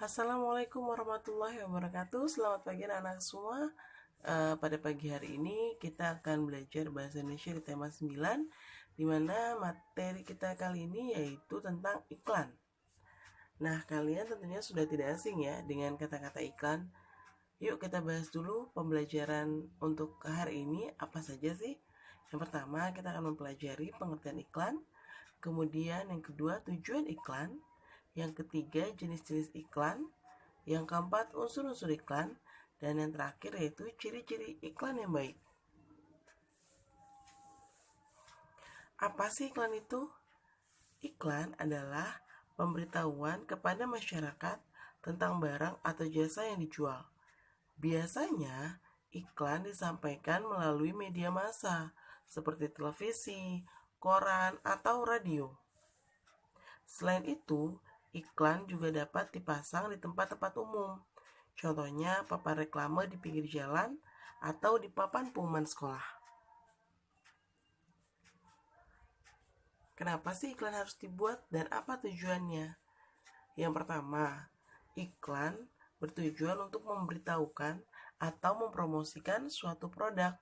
Assalamualaikum warahmatullahi wabarakatuh. Selamat pagi anak-anak semua. Pada pagi hari ini kita akan belajar bahasa Indonesia di tema 9, di mana materi kita kali ini yaitu tentang iklan. Nah, kalian tentunya sudah tidak asing ya dengan kata-kata iklan. Yuk kita bahas dulu pembelajaran untuk hari ini apa saja sih. Yang pertama kita akan mempelajari pengertian iklan. Kemudian yang kedua tujuan iklan. Yang ketiga jenis-jenis iklan. Yang keempat unsur-unsur iklan. Dan yang terakhir yaitu ciri-ciri iklan yang baik. Apa sih iklan itu? Iklan adalah pemberitahuan kepada masyarakat tentang barang atau jasa yang dijual. Biasanya, iklan disampaikan melalui media massa seperti televisi, koran, atau radio. Selain itu, iklan juga dapat dipasang di tempat-tempat umum. Contohnya papan reklame di pinggir jalan atau di papan pengumuman sekolah. Kenapa sih iklan harus dibuat dan apa tujuannya? Yang pertama, iklan bertujuan untuk memberitahukan atau mempromosikan suatu produk,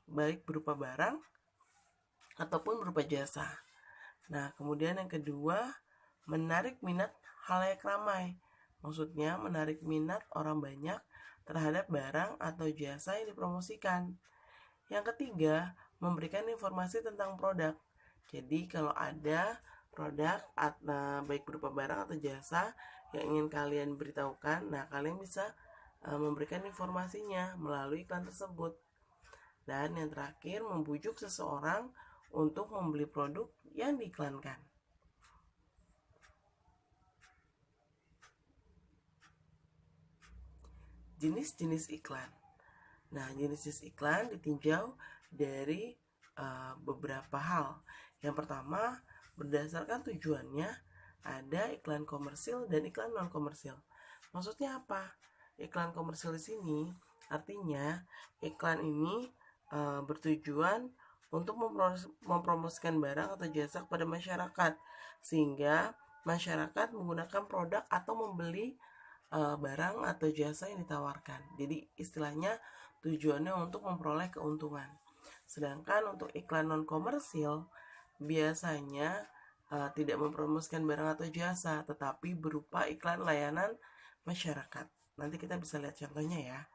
baik berupa barang ataupun berupa jasa. Nah, kemudian yang kedua, menarik minat khalayak ramai. Maksudnya menarik minat orang banyak terhadap barang atau jasa yang dipromosikan. Yang ketiga, memberikan informasi tentang produk. Jadi kalau ada produk baik berupa barang atau jasa yang ingin kalian beritahukan, nah kalian bisa memberikan informasinya melalui iklan tersebut. Dan yang terakhir, membujuk seseorang untuk membeli produk yang diiklankan. Jenis-jenis iklan. Nah, jenis-jenis iklan ditinjau dari beberapa hal. Yang pertama, berdasarkan tujuannya, ada iklan komersil dan iklan non-komersil. Maksudnya apa? Iklan komersil di sini artinya iklan ini bertujuan untuk mempromosikan barang atau jasa kepada masyarakat, sehingga masyarakat menggunakan produk atau membeli barang atau jasa yang ditawarkan. Jadi istilahnya tujuannya untuk memperoleh keuntungan. Sedangkan untuk iklan non komersil biasanya tidak mempromosikan barang atau jasa, tetapi berupa iklan layanan masyarakat. Nanti kita bisa lihat contohnya ya.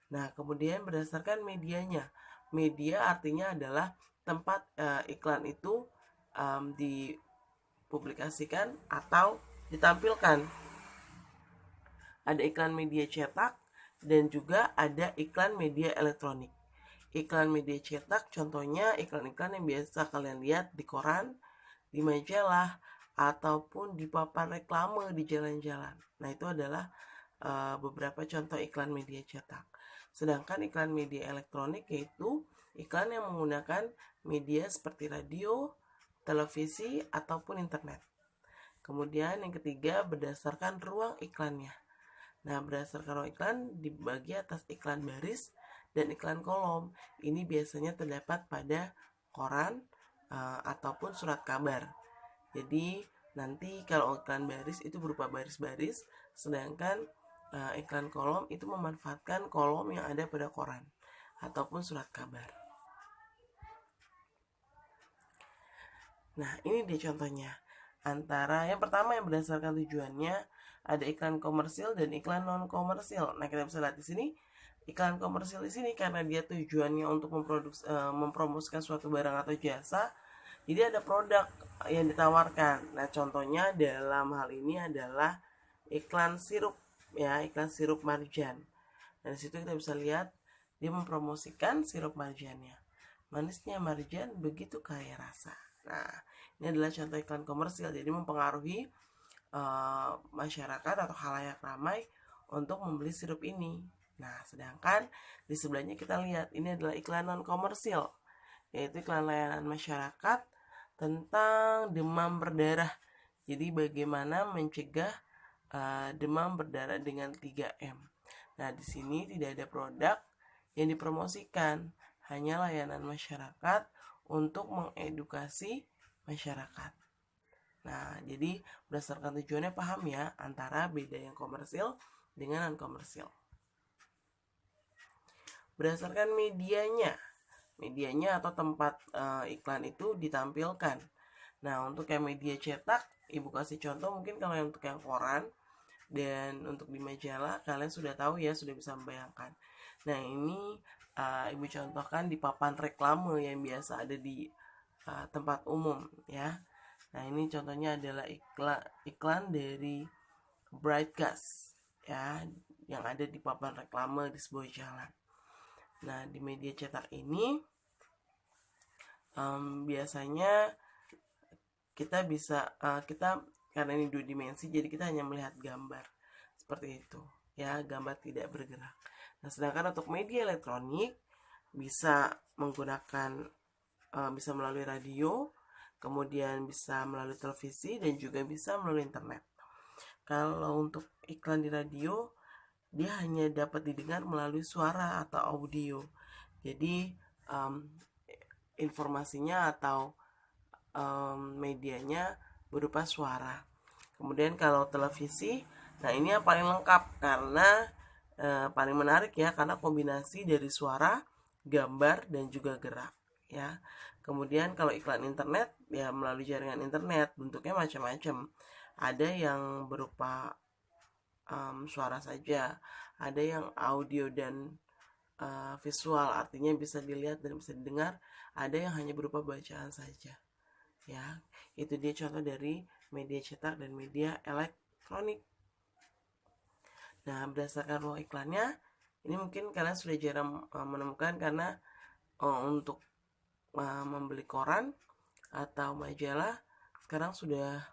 Nah, kemudian berdasarkan medianya. Media artinya adalah tempat iklan itu dipublikasikan atau ditampilkan. Ada iklan media cetak dan juga ada iklan media elektronik. Iklan media cetak contohnya iklan-iklan yang biasa kalian lihat di koran, di majalah, ataupun di papan reklame di jalan-jalan. Nah, itu adalah beberapa contoh iklan media cetak. Sedangkan iklan media elektronik yaitu iklan yang menggunakan media seperti radio, televisi, ataupun internet. Kemudian yang ketiga, berdasarkan ruang iklannya. Nah, berdasarkan ruang iklan dibagi atas iklan baris dan iklan kolom. Ini biasanya terdapat pada koran ataupun surat kabar. Jadi nanti kalau iklan baris itu berupa baris-baris, sedangkan iklan kolom itu memanfaatkan kolom yang ada pada koran ataupun surat kabar. Nah, ini dia contohnya. Antara yang pertama yang berdasarkan tujuannya ada iklan komersil dan iklan non komersil. Nah, kita bisa lihat di sini iklan komersil di sini karena dia tujuannya untuk mempromosikan suatu barang atau jasa. Jadi ada produk yang ditawarkan. Nah, contohnya dalam hal ini adalah iklan sirup ya, iklan sirup marjan. Dan di situ kita bisa lihat dia mempromosikan sirup marjannya. Manisnya marjan begitu kaya rasa. Nah, ini adalah contoh iklan komersil. Jadi mempengaruhi masyarakat atau khalayak ramai untuk membeli sirup ini. Nah, sedangkan di sebelahnya kita lihat ini adalah iklan non komersil, yaitu iklan layanan masyarakat tentang demam berdarah. Jadi bagaimana mencegah demam berdarah dengan 3M. Nah, di sini tidak ada produk yang dipromosikan, hanya layanan masyarakat untuk mengedukasi masyarakat. Nah, jadi berdasarkan tujuannya paham ya antara beda yang komersil dengan non-komersil. Berdasarkan medianya atau tempat iklan itu ditampilkan. Nah, untuk yang media cetak, Ibu kasih contoh mungkin kalau yang untuk yang koran dan untuk di majalah kalian sudah tahu ya, sudah bisa membayangkan. Nah, ini Ibu contohkan di papan reklame yang biasa ada di tempat umum ya. Nah, ini contohnya adalah iklan dari Bright Gas ya, yang ada di papan reklame di sebuah jalan. Nah, di media cetak ini biasanya kita bisa kita karena ini 2 dimensi, jadi kita hanya melihat gambar seperti itu ya, gambar tidak bergerak. Nah, sedangkan untuk media elektronik bisa menggunakan bisa melalui radio, kemudian bisa melalui televisi, dan juga bisa melalui internet. Kalau untuk iklan di radio, dia hanya dapat didengar melalui suara atau audio. Jadi informasinya atau medianya berupa suara. Kemudian kalau televisi, nah ini yang paling lengkap karena paling menarik ya, karena kombinasi dari suara, gambar, dan juga gerak ya. Kemudian kalau iklan internet ya melalui jaringan internet, bentuknya macam-macam. Ada yang berupa suara saja, ada yang audio dan visual, artinya bisa dilihat dan bisa didengar. Ada yang hanya berupa bacaan saja ya. Itu dia contoh dari media cetak dan media elektronik. Nah, berdasarkan ruang iklannya, ini mungkin kalian sudah jarang menemukan karena untuk membeli koran atau majalah sekarang sudah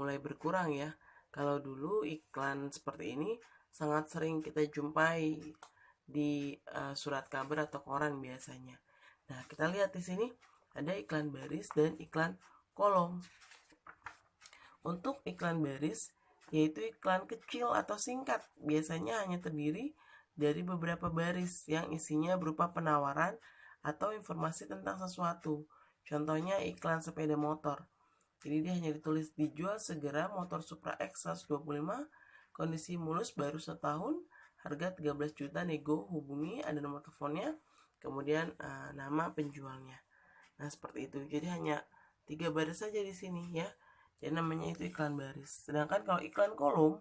mulai berkurang ya. Kalau dulu iklan seperti ini sangat sering kita jumpai di surat kabar atau koran biasanya. Nah, kita lihat di sini ada iklan baris dan iklan kolom. Untuk iklan baris, yaitu iklan kecil atau singkat, biasanya hanya terdiri dari beberapa baris yang isinya berupa penawaran atau informasi tentang sesuatu. Contohnya iklan sepeda motor. Jadi dia hanya ditulis dijual segera motor Supra X 125, kondisi mulus baru setahun, harga 13 juta, nego, hubungi, ada nomor teleponnya, kemudian nama penjualnya. Nah, seperti itu. Jadi hanya 3 baris saja di sini ya. Jadi namanya itu iklan baris. Sedangkan kalau iklan kolom,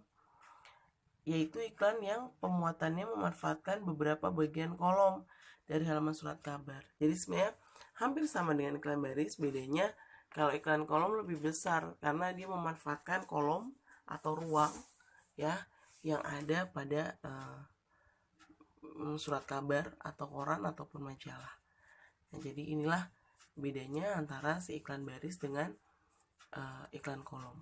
yaitu iklan yang pemuatannya memanfaatkan beberapa bagian kolom dari halaman surat kabar. Jadi sebenarnya hampir sama dengan iklan baris, bedanya kalau iklan kolom lebih besar karena dia memanfaatkan kolom atau ruang ya yang ada pada surat kabar atau koran ataupun majalah. Nah, jadi inilah bedanya antara si iklan baris dengan iklan kolom.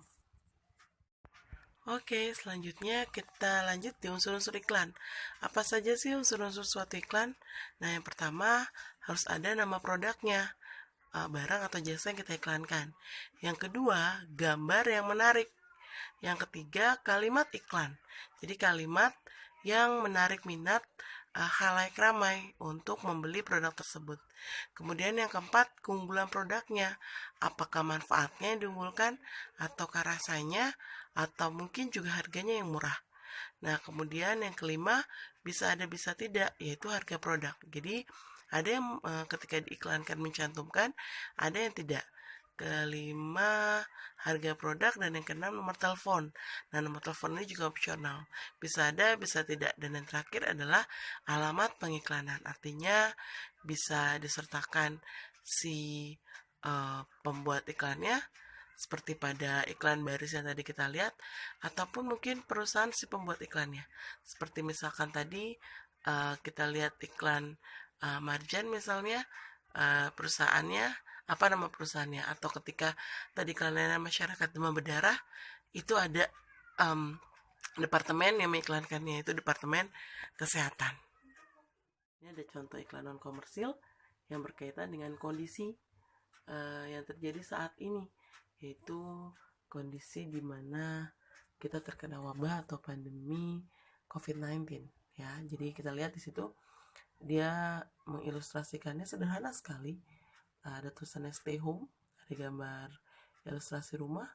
Oke, selanjutnya kita lanjut di unsur-unsur iklan. Apa saja sih unsur-unsur suatu iklan? Nah, yang pertama harus ada nama produknya, barang atau jasa yang kita iklankan. Yang kedua, gambar yang menarik. Yang ketiga, kalimat iklan. Jadi kalimat yang menarik minat khalayak ramai untuk membeli produk tersebut. Kemudian yang keempat, keunggulan produknya. Apakah manfaatnya yang diunggulkan, ataukah rasanya, atau mungkin juga harganya yang murah. Nah, kemudian yang kelima, bisa ada bisa tidak, yaitu harga produk. Jadi ada yang ketika diiklankan mencantumkan, ada yang tidak. Kelima, harga produk, dan yang keenam nomor telepon. Nah, nomor telepon ini juga opsional. Bisa ada, bisa tidak. Dan yang terakhir adalah alamat pengiklanan. Artinya bisa disertakan si pembuat iklannya, seperti pada iklan baris yang tadi kita lihat, ataupun mungkin perusahaan si pembuat iklannya. Seperti misalkan tadi kita lihat iklan Marjan misalnya, perusahaannya apa nama perusahaannya, atau ketika tadi kelainan masyarakat demam berdarah, itu ada departemen yang mengiklankannya, itu departemen kesehatan. Ini ada contoh iklan non komersil yang berkaitan dengan kondisi yang terjadi saat ini, yaitu kondisi di mana kita terkena wabah atau pandemi COVID-19 ya. Jadi kita lihat di situ dia mengilustrasikannya sederhana sekali. Ada tulisannya stay home, ada gambar ilustrasi rumah,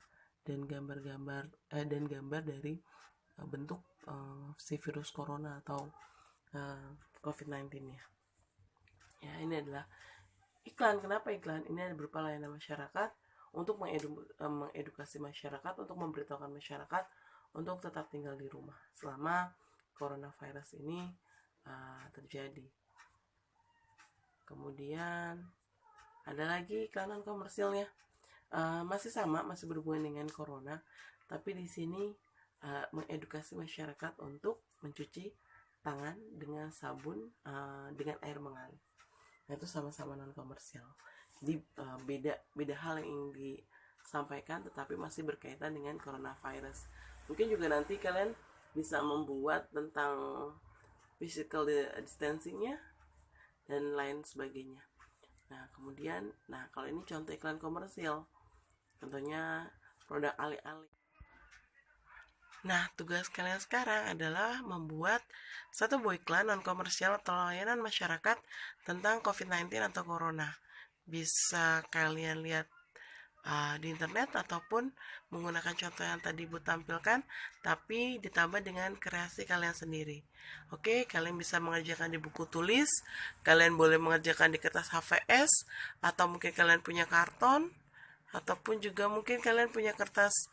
dan gambar dari bentuk si virus corona atau COVID-19 ya. Ya, ini adalah iklan. Kenapa iklan? Ini berupa layanan masyarakat untuk mengedukasi masyarakat, untuk memberitahukan masyarakat untuk tetap tinggal di rumah selama coronavirus ini terjadi. Kemudian ada lagi iklanan komersilnya, masih sama, masih berhubungan dengan corona, tapi di sini mengedukasi masyarakat untuk mencuci tangan dengan sabun dengan air mengalir. Nah, itu sama-sama non komersial. Jadi beda hal yang ingin disampaikan, tetapi masih berkaitan dengan coronavirus. Mungkin juga nanti kalian bisa membuat tentang physical distancingnya dan lain sebagainya. Nah, kemudian, kalau ini contoh iklan komersial, contohnya produk alih-alih. Nah, tugas kalian sekarang adalah membuat satu buah iklan non-komersial atau layanan masyarakat tentang COVID-19 atau Corona. Bisa kalian lihat di internet ataupun menggunakan contoh yang tadi Bu tampilkan, tapi ditambah dengan kreasi kalian sendiri. Oke, kalian bisa mengerjakan di buku tulis, kalian boleh mengerjakan di kertas HVS, atau mungkin kalian punya karton, ataupun juga mungkin kalian punya kertas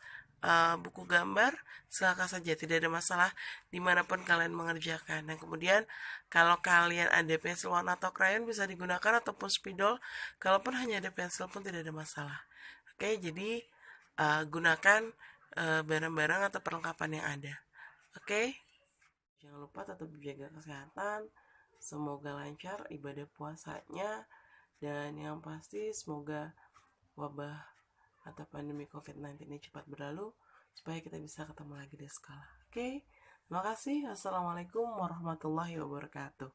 buku gambar, silakan saja, tidak ada masalah dimanapun kalian mengerjakan. Dan kemudian kalau kalian ada pensil warna atau krayon bisa digunakan, ataupun spidol, kalaupun hanya ada pensil pun tidak ada masalah. Oke, jadi gunakan barang-barang atau perlengkapan yang ada. Oke, jangan lupa tetap jaga kesehatan, semoga lancar ibadah puasanya, dan yang pasti semoga wabah atau pandemi COVID-19 ini cepat berlalu supaya kita bisa ketemu lagi di sekolah. Oke, terima kasih. Assalamualaikum warahmatullahi wabarakatuh.